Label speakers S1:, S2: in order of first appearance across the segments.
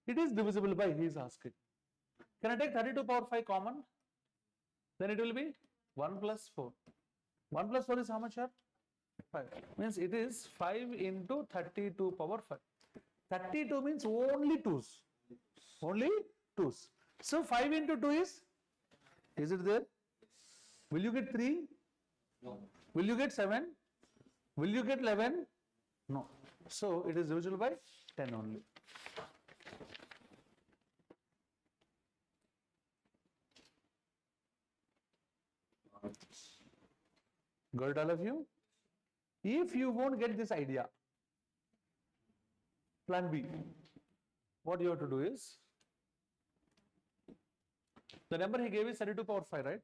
S1: It is divisible by, he is asking. Can I take 32 power 5 common? Then it will be 1 plus 4. 1 plus 4 is how much here? 5. Means it is 5 into 32 power 5. 32 means only 2's. Only 2's. So 5 into 2 is it there? Will you get 3?
S2: No.
S1: Will you get 7? Will you get 11? No. So it is divisible by 10 only. Got it, all of you? If you won't get this idea, plan B, what you have to do is, the number he gave is 32 power 5, right?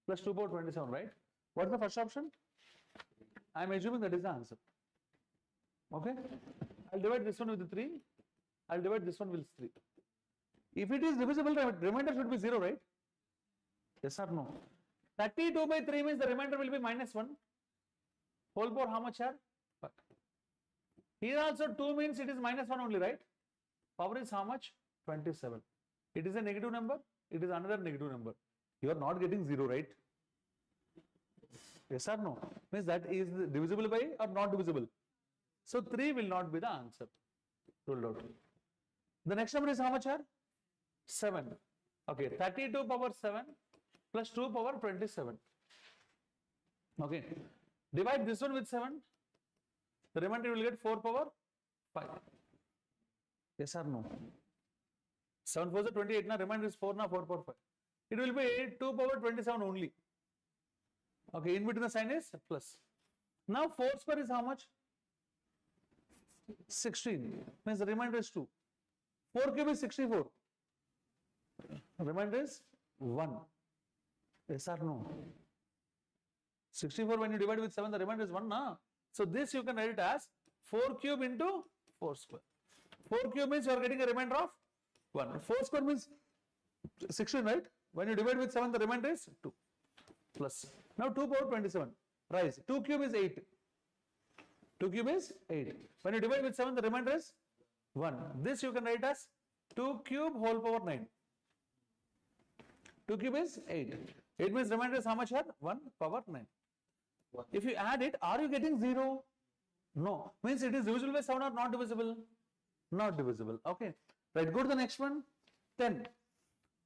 S1: Plus 2 power 27, right? What's the first option? I am assuming that is the answer. Okay? I'll divide this one with 3. I'll divide this one with 3. If it is divisible, remainder should be 0, right? Yes or no? 32 by 3 means the remainder will be minus 1. Whole power how much here? 5. Here also 2 means it is minus 1 only, right? Power is how much? 27. It is a negative number. It is another negative number. You are not getting 0, right? Yes or no? Means that is divisible by or not divisible. So 3 will not be the answer. Ruled out. The next number is how much here? 7. Okay, 32 power 7 plus 2 power 27. Okay, divide this one with 7. The remainder will get 4 power 5. Yes or no? 7 4 is 28, now remainder is 4, now 4 power 5. It will be 2 power 27 only. Okay, in between the sign is plus. Now 4 square is how much? 16. Means the remainder is 2. 4 cube is 64. Remainder is 1. Yes or no? 64 when you divide with 7, the remainder is 1. Na? So this you can write it as 4 cube into 4 square. 4 cube means you are getting a remainder of 1. 4 square means 16, right? When you divide with 7, the remainder is 2. Plus. Now 2 power 27. Rise. 2 cube is 8. 2 cube is 8. When you divide with 7, the remainder is 1. This you can write as 2 cube whole power 9. 2 cube is 8. 8 means remainder is how much here? 1 power 9. If you add it, are you getting 0? No. Means it is divisible by 7 or not divisible? Not divisible. Okay. Right. Go to the next one. 10.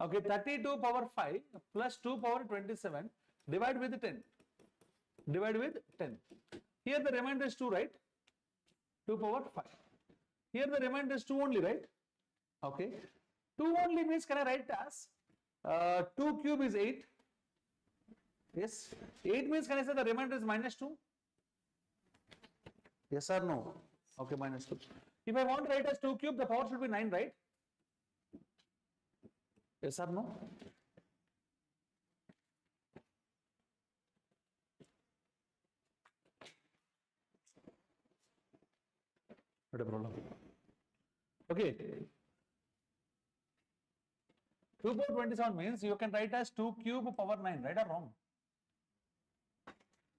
S1: Okay. 32 power 5 plus 2 power 27. Divide with 10. Divide with 10. Here the remainder is 2, right? 2 power 5. Here the remainder is 2 only, right? Okay. 2 only means can I write as 2 cube is 8. Yes. 8 means can I say the remainder is minus 2? Yes or no? Okay, minus 2. If I want to write as 2 cube, the power should be 9, right? Yes or no? Not a problem. Okay. 2 power 27 means you can write as 2 cube power 9, right or wrong?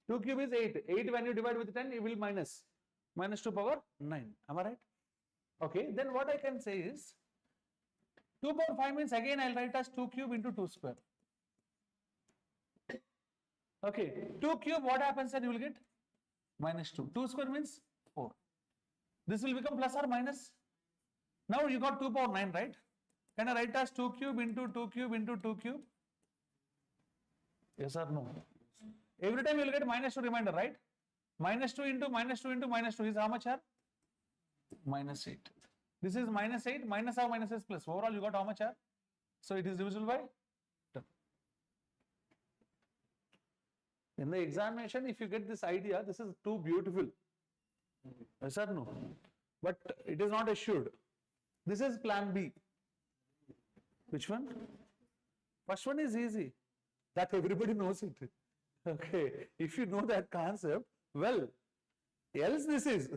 S1: 2 cube is 8. 8 when you divide with 10, it will minus 2 power 9. Am I right? Okay. Then what I can say is 2 power 5 means again I will write as 2 cube into 2 square. Okay. 2 cube, what happens then you will get? Minus 2. 2 square means 4. This will become plus or minus. Now you got 2 power 9, right? Can I write as 2 cube into 2 cube into 2 cube? Yes or no? Every time you will get minus 2 remainder, right? Minus 2 into minus 2 into minus 2 is how much here? Minus 8. This is minus 8, minus or minus is plus. Overall you got how much here? So it is divisible by 10. In the examination, if you get this idea, this is too beautiful. Yes or no? But it is not assured. This is plan B. Which one? First one is easy. That everybody knows it. Okay. If you know that concept, well, else this is.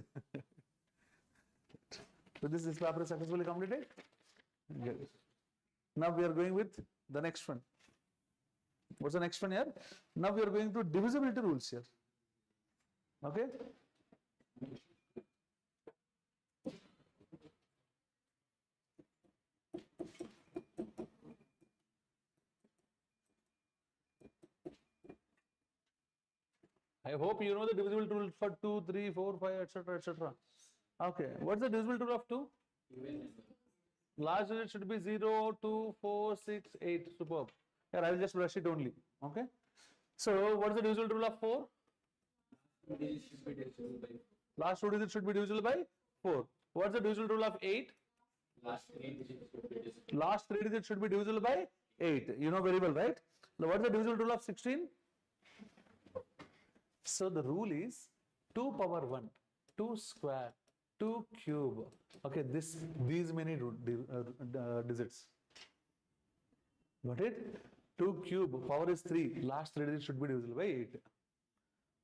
S1: So this paper is successfully completed. Good. Now we are going with the next one. What's the next one here? Now we are going to divisibility rules here. Okay. I hope you know the divisible rule for 2, 3, 4, 5, etc., etc. Okay, what's the divisible rule of 2? Last digit should be 0, 2, 4, 6, 8. Superb. Here, I will just brush it only. Okay. So, what is the divisible rule of 4? Last two digits should be divisible by 4. What's the divisible rule of 8? Last three digits should be divisible by 8. You know very well, right? Now, what's the divisible rule of 16? So, the rule is 2 power 1, 2 square, 2 cube. Okay, these many digits. Got it? 2 cube, power is 3. Last 3 digits should be divisible by 8.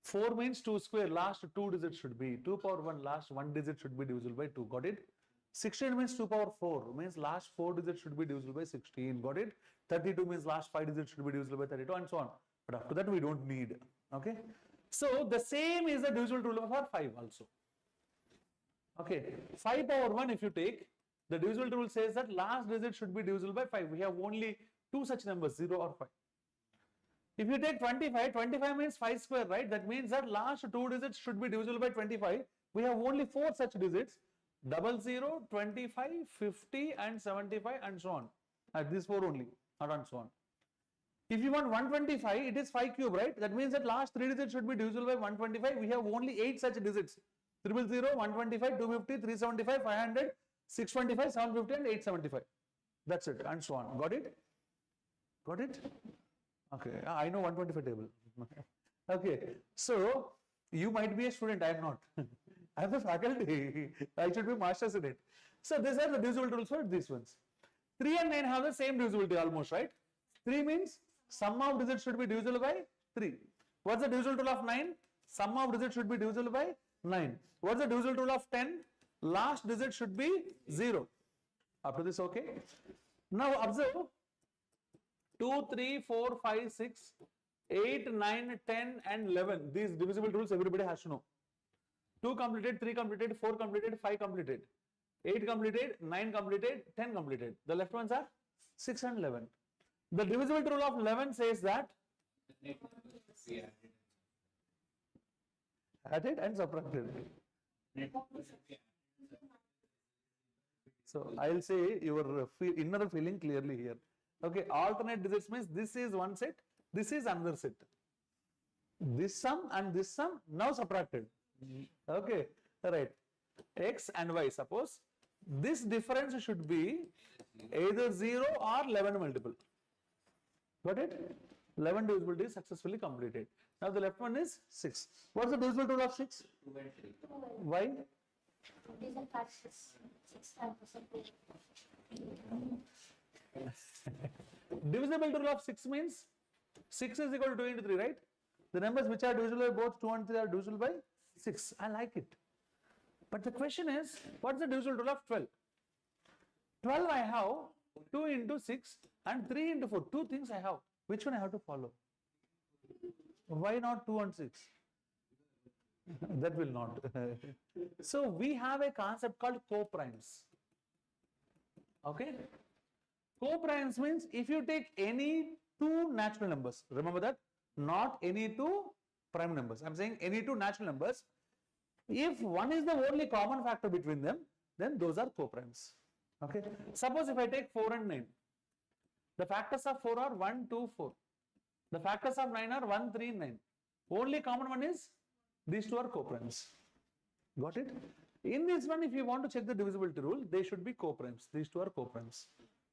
S1: 4 means 2 square, last 2 digits should be. 2 power 1, last 1 digit should be divisible by 2. Got it? 16 means 2 power 4, means last 4 digits should be divisible by 16. Got it? 32 means last 5 digits should be divisible by 32 and so on. But after that we don't need. Okay? So the same is the divisible rule of our 5 also. Okay? 5 power 1 if you take, the divisible rule says that last digit should be divisible by 5. We have only 2 such numbers, 0 or 5. If you take 25, 25 means 5 square, right? That means that last 2 digits should be divisible by 25. We have only 4 such digits. 00, 25, 50 and 75 and so on. These 4 only, not and so on. If you want 125, it is 5 cube, right? That means that last 3 digits should be divisible by 125. We have only 8 such digits. 000, 125, 250, 375, 500, 625, 750 and 875. That's it and so on. Got it? Got it? Okay, I know 125 table. Okay, so you might be a student, I am not. I am a faculty. I should be masters in it. So these are the divisible rules for these ones. 3 and 9 have the same divisibility almost, right? 3 means sum of digits should be divisible by 3. What's the divisible rule of 9? Sum of digits should be divisible by 9. What's the divisible rule of 10? Last digit should be 0. Up to this, okay? Now observe 2, 3, 4, 5, 6, 8, 9, 10 and 11. These divisible rules everybody has to know. 2 completed, 3 completed, 4 completed, 5 completed, 8 completed, 9 completed, 10 completed. The left ones are 6 and 11. The divisible rule of 11 says that added and subtracted. So I will say your inner feeling clearly here. Okay, alternate digits means this is one set, this is another set. This sum and this sum now subtracted. Okay, right. X and Y. Suppose this difference should be either 0 or 11 multiple. Got it? 11 divisibility is successfully completed. Now the left one is 6. What's the divisible rule of 6?
S2: 2 and 3.
S1: Why? Divisible rule of 6 means 6 is equal to 2 into 3, right? The numbers which are divisible by both 2 and 3 are divisible by 6. I like it. But the question is, what's the divisible rule of 12? 12 I have 2 into 6 and 3 into 4. 2 things I have. Which one I have to follow? Why not 2 and 6? That will not. So we have a concept called co-primes. Okay? Co-primes means if you take any 2 natural numbers, remember that? Not any 2 prime numbers. I am saying any 2 natural numbers. If one is the only common factor between them, then those are co-primes. Okay? Suppose if I take 4 and 9. The factors of 4 are 1, 2, 4. The factors of 9 are 1, 3, 9. Only common one is these 2 are co-primes. Got it? In this one, if you want to check the divisibility rule, they should be co-primes. These 2 are co-primes.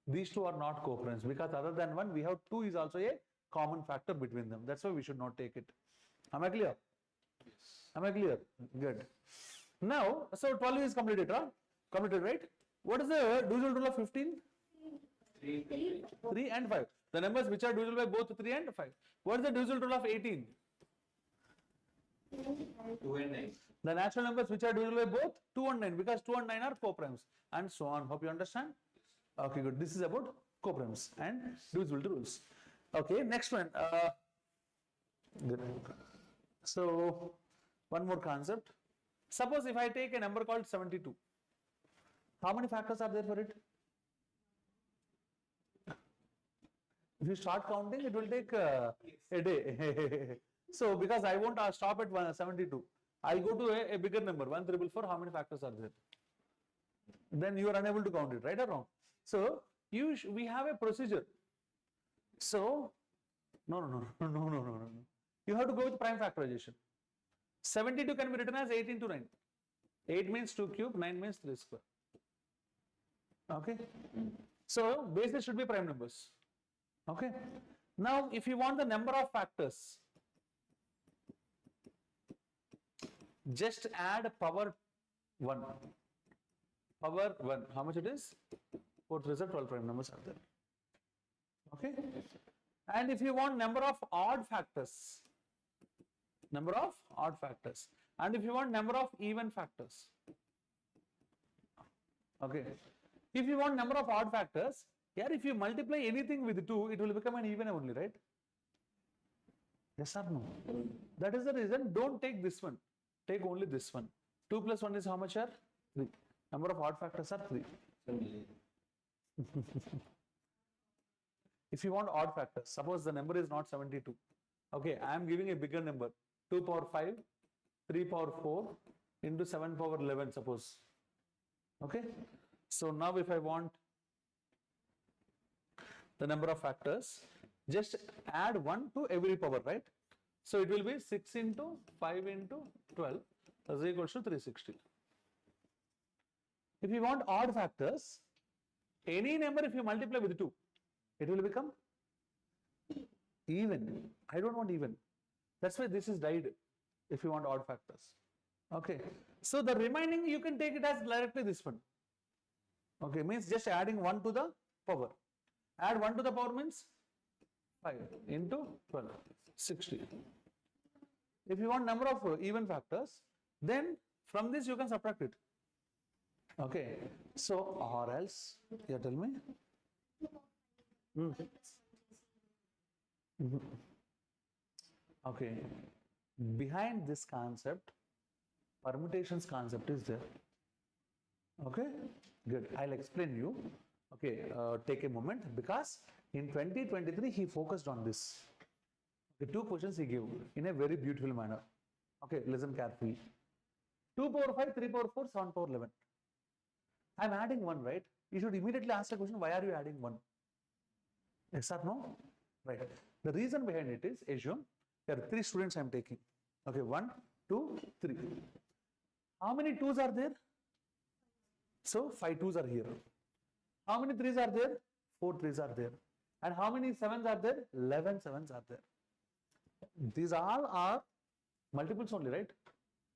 S1: These 2 are not co-primes because other than 1, we have 2 is also a common factor between them. That's why we should not take it. Am I clear?
S2: Yes.
S1: Am I clear? Good. Now, so 12 is completed, huh? Completed, right? What is the divisible rule of 15? 3 and 5. The numbers which are divisible by both 3 and 5. What is the divisible rule of 18?
S2: 2 and 9.
S1: The natural numbers which are divisible by both 2 and 9 because 2 and 9 are co-primes and so on. Hope you understand? Okay, good. This is about co-primes and divisibility rules. Okay, next one. Good. So, one more concept. Suppose if I take a number called 72. How many factors are there for it? If you start counting, it will take a day. So because I won't stop at 72, I'll go to a bigger number, 1344. How many factors are there? Then you are unable to count it, right or wrong? So we have a procedure. So no. You have to go with prime factorization. 72 can be written as 8 into 9. 8 means 2 cube, 9 means 3 square. Okay. So bases should be prime numbers. Okay. Now if you want the number of factors, just add power 1. Power 1. How much it is? 4 3 12 prime numbers are there. Okay. And if you want number of odd factors, and if you want number of even factors, okay. If you want number of odd factors, here if you multiply anything with 2, it will become an even only, right? Yes or no? That is the reason, don't take this one. Take only this one. 2 plus 1 is how much? 3. Number of odd factors are 3. If you want odd factors, suppose the number is not 72. Okay, I am giving a bigger number. 2 power 5, 3 power 4 into 7 power 11, suppose. Okay. So now if I want the number of factors, just add 1 to every power, right? So it will be 6 into 5 into 12 is equals to 360. If you want odd factors, any number if you multiply with 2, it will become even. I don't want even. That's why this is died if you want odd factors. Okay. So the remaining you can take it as directly this one. Okay. Means just adding 1 to the power. Add 1 to the power means 5 into 12, 60. If you want number of even factors, then from this you can subtract it. Okay. So or else, yeah, tell me. Okay. Behind this concept, permutations concept is there. Okay. Good. I'll explain you. Okay. Take a moment, because in 2023 he focused on this. The 2 questions he gave in a very beautiful manner. Okay. Listen carefully. 2 power 5, 3 power 4, 7 power 11. I'm adding 1, right? You should immediately ask the question, why are you adding 1? Yes or no? Right. The reason behind it is, assume there are 3 students I'm taking. Okay, 1, 2, 3. How many 2s are there? So 5 2s are here. How many 3s are there? 4 3s are there. And how many 7s are there? 11 7s are there. These all are multiples only, right?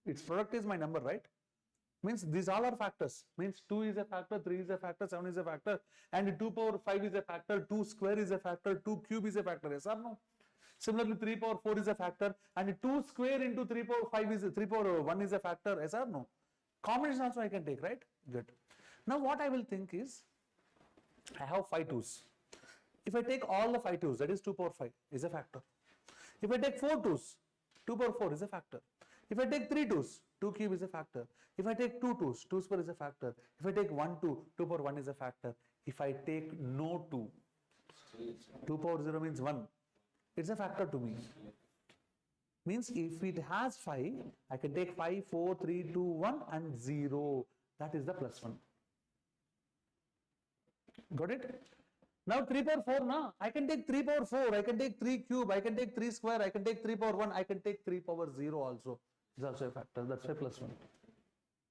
S1: Its product is my number, right? Means these all are factors. Means 2 is a factor, 3 is a factor, 7 is a factor, and 2 power 5 is a factor, 2 square is a factor, 2 cube is a factor. Yes or no? Similarly, 3 power 4 is a factor, and 2 square into 3 power 5 is 3 power 1 is a factor. Yes or no? Combination also I can take, right? Good. Now what I will think is, I have 5 2s. If I take all the 5 2s, that is 2 power 5 is a factor. If I take 4 2s, 2 power 4 is a factor. If I take 3 2s, 2 cube is a factor. If I take 2 2s, 2 square is a factor. If I take 1 2, 2 power 1 is a factor. If I take no 2, 2 power 0 means 1. It's a factor to me. Means if it has 5, I can take 5, 4, 3, 2, 1 and 0. That is the plus 1. Got it? Now 3 power 4, na? I can take 3 power 4, I can take 3 cube, I can take 3 square, I can take 3 power 1, I can take 3 power 0 also. It's also a factor. That's why plus 1.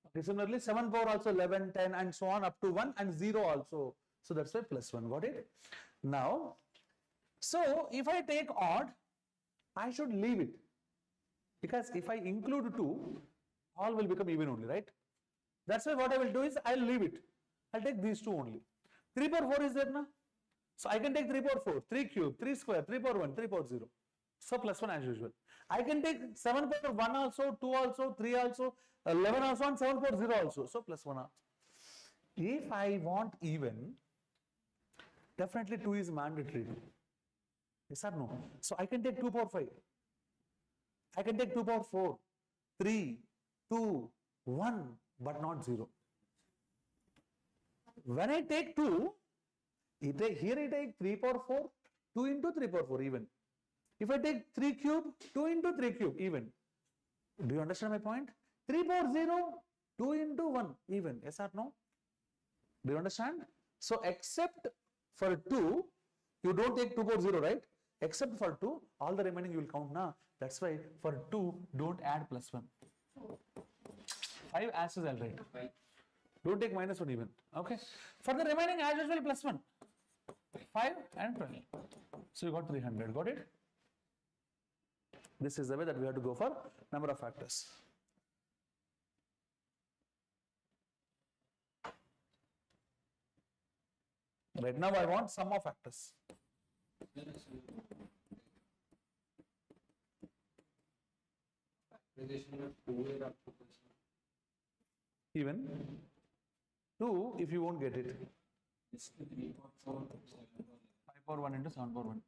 S1: Okay, similarly, 7 power also 11, 10 and so on up to 1 and 0 also. So that's why plus 1. Got it? Now, so if I take odd, I should leave it. Because if I include 2, all will become even only, right? That's why what I will do is, I'll leave it. I'll take these 2 only. 3 power 4 is there now. So I can take 3 power 4, 3 cube, 3 square, 3 power 1, 3 power 0. So plus 1 as usual. I can take 7 power 1 also, 2 also, 3 also, 11 also and 7 power 0 also. So plus 1 also. If I want even, definitely 2 is mandatory. Yes or no? So I can take 2 power 5. I can take 2 power 4, 3, 2, 1, but not 0. When I take 2, here I take 3 power 4, 2 into 3 power 4 even. If I take 3 cube, 2 into 3 cube, even. Do you understand my point? 3 power 0, 2 into 1, even. Yes or no? Do you understand? So, except for 2, you don't take 2 power 0, right? Except for 2, all the remaining you will count now. That's why for 2, don't add plus 1. 5 as is, I'll write. Don't take minus 1 even. Okay. For the remaining as usual plus 1. 5 and 12. So you got 300. Got it? This is the way that we have to go for number of factors. Right now I want sum of factors. Even 2 if you won't get it. 5 power 1 into 7 power 1.